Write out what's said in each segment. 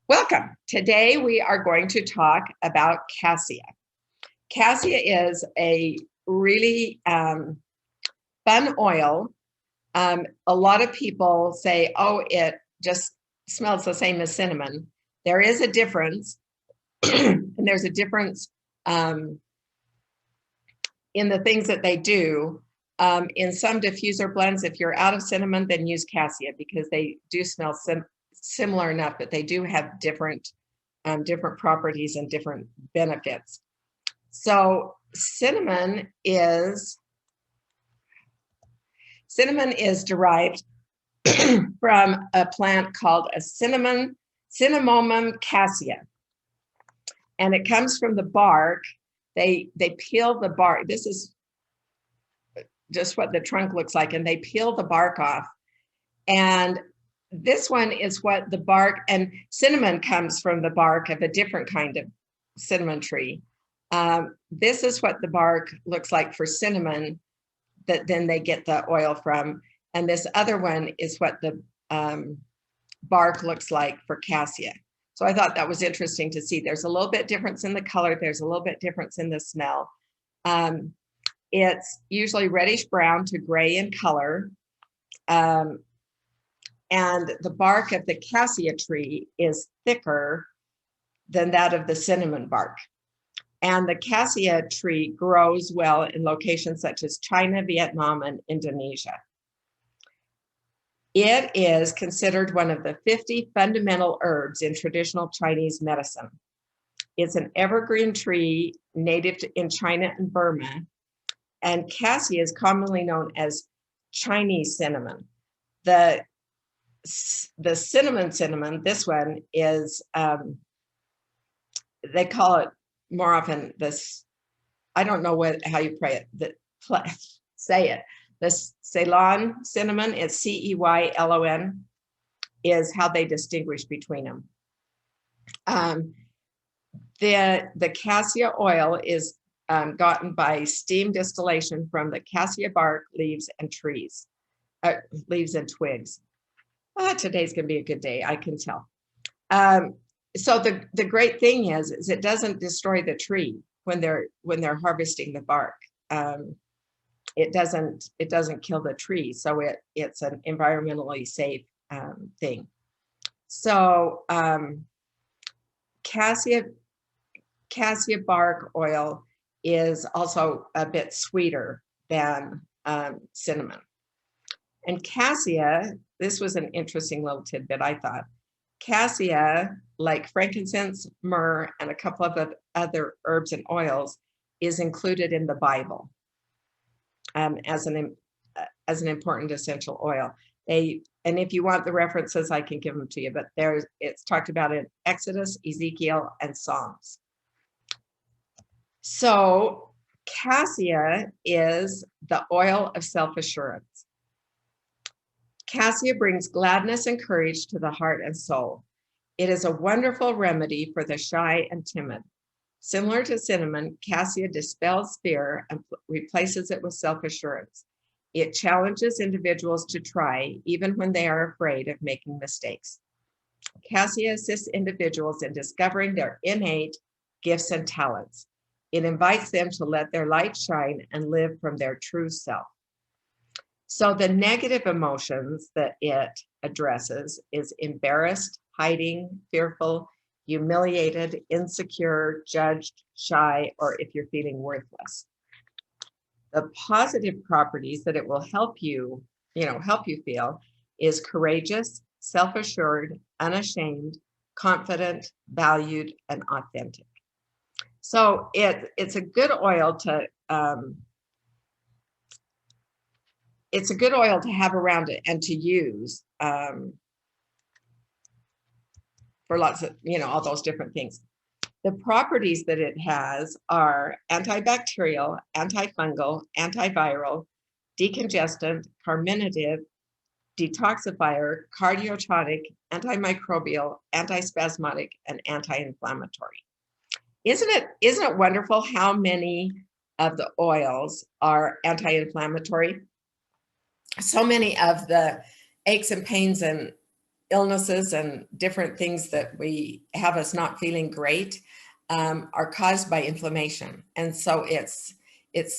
Welcome. Today we are going to talk about cassia. Cassia is a really fun oil. A lot of people say, oh, it just smells the same as cinnamon. There is a difference, and there's a difference in the things that they do. In some diffuser blends, if you're out of cinnamon, then use cassia because they do smell similar enough, but they do have different properties and different benefits. So cinnamon is derived from a plant called a Cinnamomum cassia, and it comes from the bark. They peel the bark. This is just what the trunk looks like, and they peel the bark off. And this one is what the bark, and cinnamon comes from the bark of a different kind of cinnamon tree. This is what the bark looks like for cinnamon that then they get the oil from. And this other one is what the bark looks like for cassia. So I thought that was interesting to see. There's a little bit difference in the color. There's a little bit difference in the smell. It's usually reddish brown to gray in color. And the bark of the cassia tree is thicker than that of the cinnamon bark. And the cassia tree grows well in locations such as China, Vietnam, and Indonesia. It is considered one of the 50 fundamental herbs in traditional Chinese medicine. It's an evergreen tree native in China and Burma, and cassia is commonly known as Chinese cinnamon. The cinnamon, this one is, they call it more often this, I don't know how you say it. The Ceylon cinnamon, it's Ceylon, is how they distinguish between them. The cassia oil is gotten by steam distillation from the cassia bark, leaves, and twigs. Today's going to be a good day, I can tell. So the great thing is it doesn't destroy the tree when they're harvesting the bark. It doesn't kill the tree, so it's an environmentally safe thing. So cassia bark oil is also a bit sweeter than cinnamon. And cassia, this was an interesting little tidbit, I thought. Cassia, like frankincense, myrrh, and a couple of other herbs and oils, is included in the Bible as an important essential oil. And if you want the references, I can give them to you, but it's talked about in Exodus, Ezekiel, and Psalms. So cassia is the oil of self-assurance. Cassia brings gladness and courage to the heart and soul. It is a wonderful remedy for the shy and timid. Similar to cinnamon, cassia dispels fear and replaces it with self-assurance. It challenges individuals to try, even when they are afraid of making mistakes. Cassia assists individuals in discovering their innate gifts and talents. It invites them to let their light shine and live from their true self. So the negative emotions that it addresses is embarrassed, hiding, fearful, humiliated, insecure, judged, shy, or if you're feeling worthless. The positive properties that it will help you feel is courageous, self-assured, unashamed, confident, valued, and authentic. So it's a good oil to have around it and to use for lots of, all those different things. The properties that it has are antibacterial, antifungal, antiviral, decongestant, carminative, detoxifier, cardiotonic, antimicrobial, antispasmodic, and anti-inflammatory. Isn't it wonderful how many of the oils are anti-inflammatory? So many of the aches and pains and illnesses and different things that we have us not feeling great are caused by inflammation. And so it's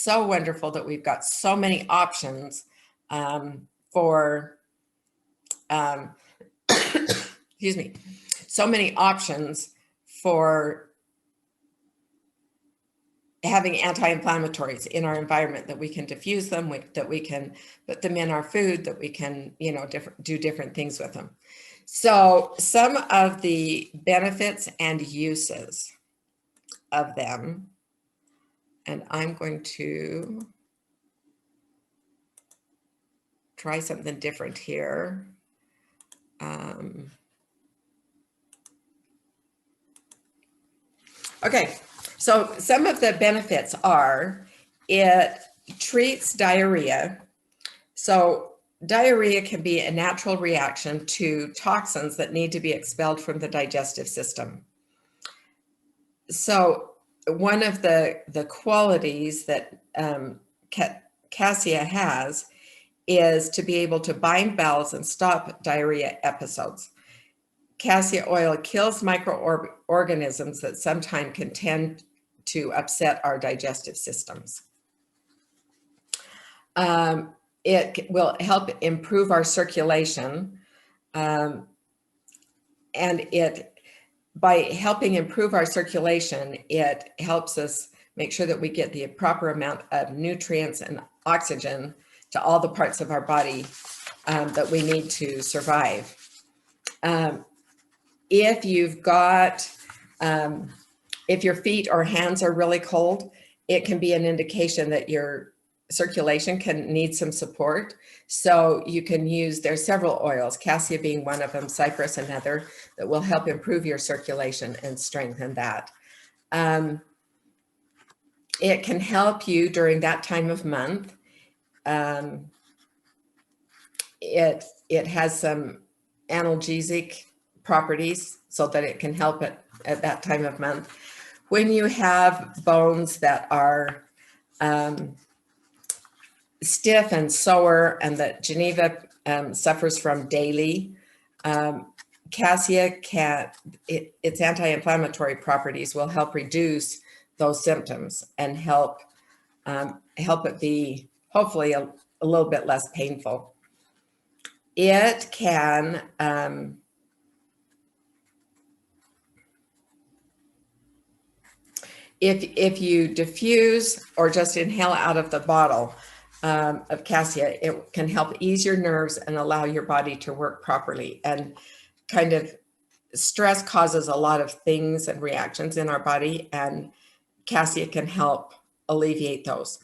so wonderful that we've got so many options for, excuse me, so many options for having anti-inflammatories in our environment, that we can diffuse them, that we can put them in our food, that we can, do different things with them. So some of the benefits and uses of them, and I'm going to try something different here. Okay, so some of the benefits are, it treats diarrhea. So diarrhea can be a natural reaction to toxins that need to be expelled from the digestive system. So one of the qualities that Cassia has is to be able to bind bowels and stop diarrhea episodes. Cassia oil kills microorganisms that sometimes can tend to upset our digestive systems. It will help improve our circulation, and by helping improve our circulation, it helps us make sure that we get the proper amount of nutrients and oxygen to all the parts of our body that we need to survive. If you've got, if your feet or hands are really cold, it can be an indication that your circulation can need some support. So you can use, there's several oils, Cassia being one of them, cypress another, that will help improve your circulation and strengthen that. It can help you during that time of month. It has some analgesic properties so that it can help it at that time of month. When you have bones that are stiff and sore, and that Geneva suffers from daily, Cassia its anti-inflammatory properties will help reduce those symptoms and help it be hopefully a little bit less painful. It can if you diffuse or just inhale out of the bottle of Cassia, it can help ease your nerves and allow your body to work properly. And kind of stress causes a lot of things and reactions in our body, and Cassia can help alleviate those.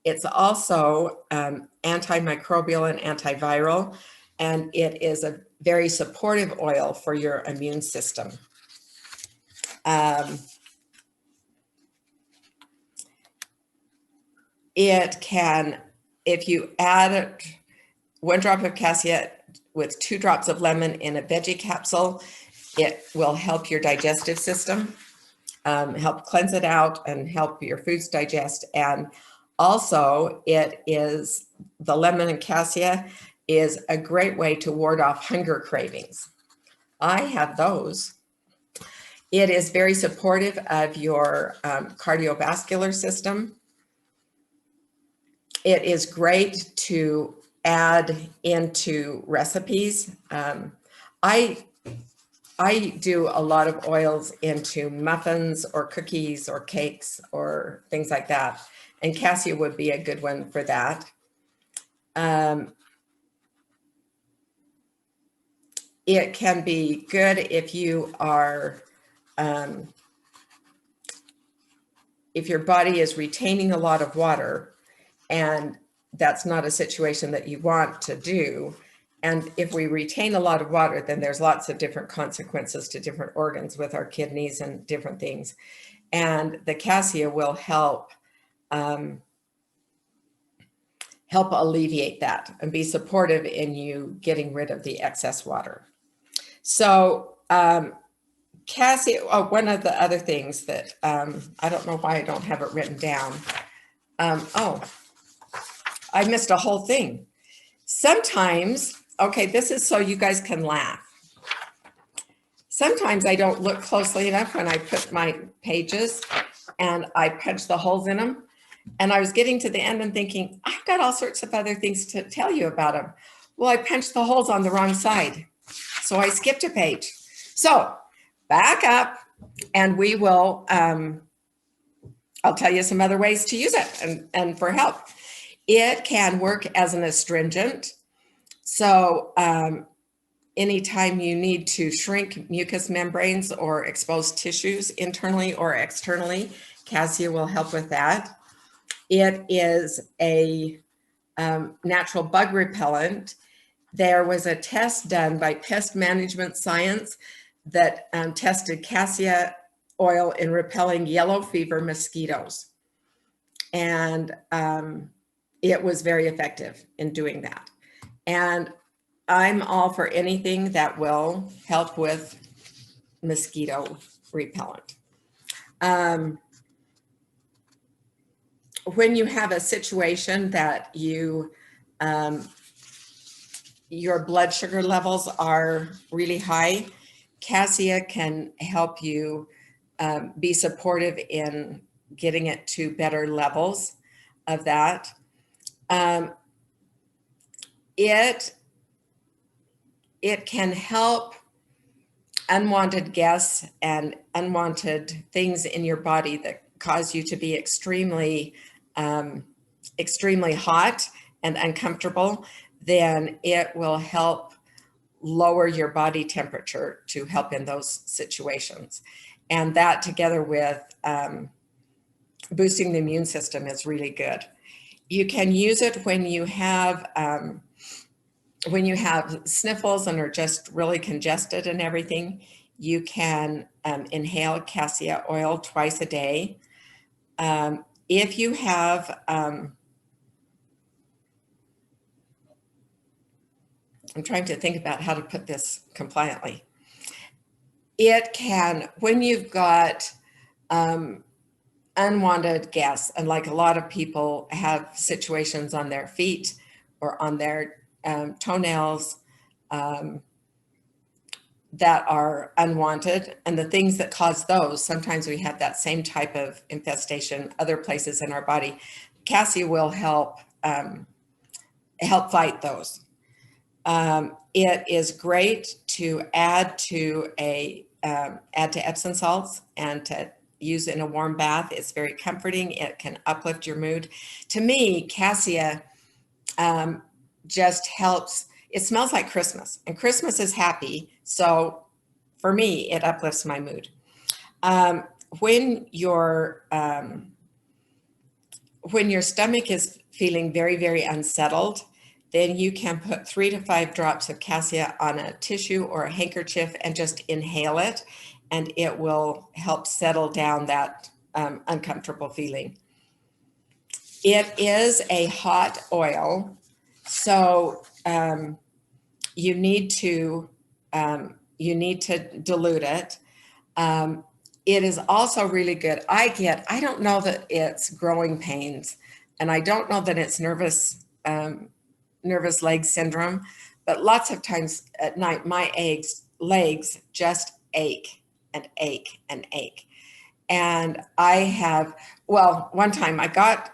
It's also antimicrobial and antiviral, and it is a very supportive oil for your immune system. It can, if you add 1 drop of Cassia with 2 drops of lemon in a veggie capsule, it will help your digestive system, help cleanse it out and help your foods digest. And also the lemon and Cassia is a great way to ward off hunger cravings. I have those. It is very supportive of your cardiovascular system. It is great to add into recipes. I do a lot of oils into muffins or cookies or cakes or things like that. And Cassia would be a good one for that. It can be good if you are, if your body is retaining a lot of water, and that's not a situation that you want to do. And if we retain a lot of water, then there's lots of different consequences to different organs with our kidneys and different things. And the Cassia will help alleviate that and be supportive in you getting rid of the excess water. So Cassia, one of the other things that I don't know why I don't have it written down. I missed a whole thing. Sometimes, okay, this is so you guys can laugh. Sometimes I don't look closely enough when I put my pages and I punch the holes in them. And I was getting to the end and thinking, I've got all sorts of other things to tell you about them. Well, I punched the holes on the wrong side. So I skipped a page. So back up and we will, I'll tell you some other ways to use it and for help. It can work as an astringent. So anytime you need to shrink mucous membranes or expose tissues internally or externally, Cassia will help with that. It is a natural bug repellent. There was a test done by Pest Management Science that tested cassia oil in repelling yellow fever mosquitoes. And it was very effective in doing that. And I'm all for anything that will help with mosquito repellent. When you have a situation that you your blood sugar levels are really high, Cassia can help you be supportive in getting it to better levels of that. It can help unwanted guests and unwanted things in your body that cause you to be extremely hot and uncomfortable. Then it will help lower your body temperature to help in those situations. And that together with boosting the immune system is really good. You can use it when you have sniffles and are just really congested and everything. You can inhale cassia oil twice a day. If you have, I'm trying to think about how to put this compliantly. It can, when you've got unwanted guests, and like a lot of people have situations on their feet or on their toenails that are unwanted, and the things that cause those, sometimes we have that same type of infestation other places in our body. Cassia will help fight those. It is great to add to Epsom salts and to use in a warm bath. It's very comforting. It can uplift your mood. To me, cassia just helps. It smells like Christmas, and Christmas is happy. So for me, it uplifts my mood. When your stomach is feeling very, very unsettled, then you can put 3 to 5 drops of cassia on a tissue or a handkerchief and just inhale it, and it will help settle down that uncomfortable feeling. It is a hot oil, so you need to dilute it. It is also really good. I don't know that it's growing pains, and I don't know that it's nervous leg syndrome, but lots of times at night, my legs just ache and ache and ache. And I have, well, one time I got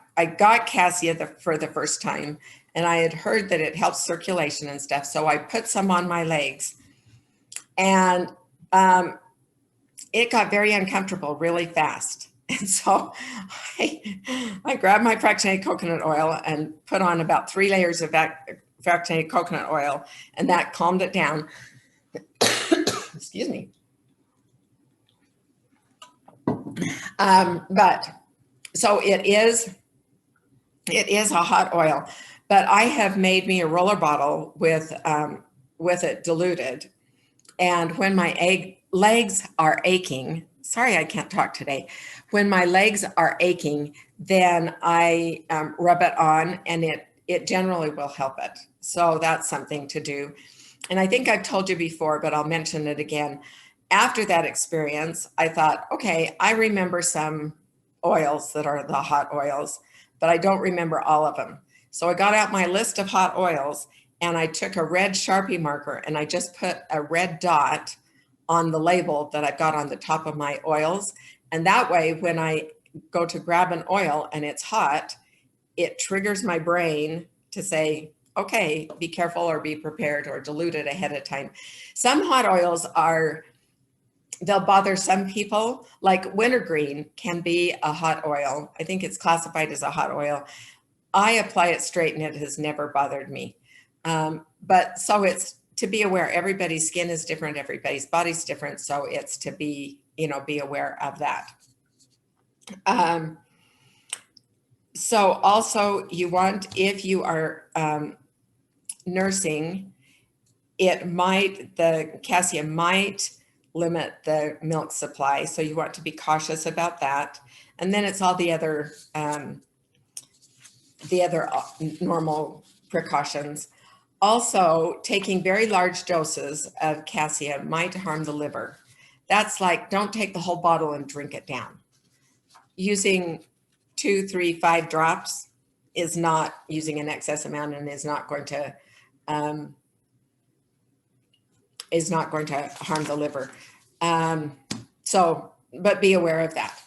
cassia for the first time, and I had heard that it helps circulation and stuff. So I put some on my legs, and it got very uncomfortable really fast. And so I grabbed my fractionated coconut oil and put on about 3 layers of fractionated coconut oil, and that calmed it down. Excuse me. But so it is a hot oil, but I have made me a roller bottle with it diluted. And when my legs are aching, sorry, I can't talk today. When my legs are aching, then I rub it on, and it generally will help it. So that's something to do. And I think I've told you before, but I'll mention it again. After that experience, I thought, okay, I remember some oils that are the hot oils, but I don't remember all of them. So I got out my list of hot oils, and I took a red Sharpie marker and I just put a red dot on the label that I've got on the top of my oils. And that way, when I go to grab an oil and it's hot, it triggers my brain to say, okay, be careful or be prepared or dilute it ahead of time. Some hot oils they'll bother some people, like wintergreen can be a hot oil. I think it's classified as a hot oil. I apply it straight and it has never bothered me. But so it's to be aware, everybody's skin is different, everybody's body's different. So it's to be, be aware of that. So also you want, if you are nursing, the Cassia might limit the milk supply. So you want to be cautious about that. And then it's all the other normal precautions. Also, taking very large doses of Cassia might harm the liver. That's like, don't take the whole bottle and drink it down. Using 2, 3, 5 drops is not using an excess amount and is not going to harm the liver. But be aware of that.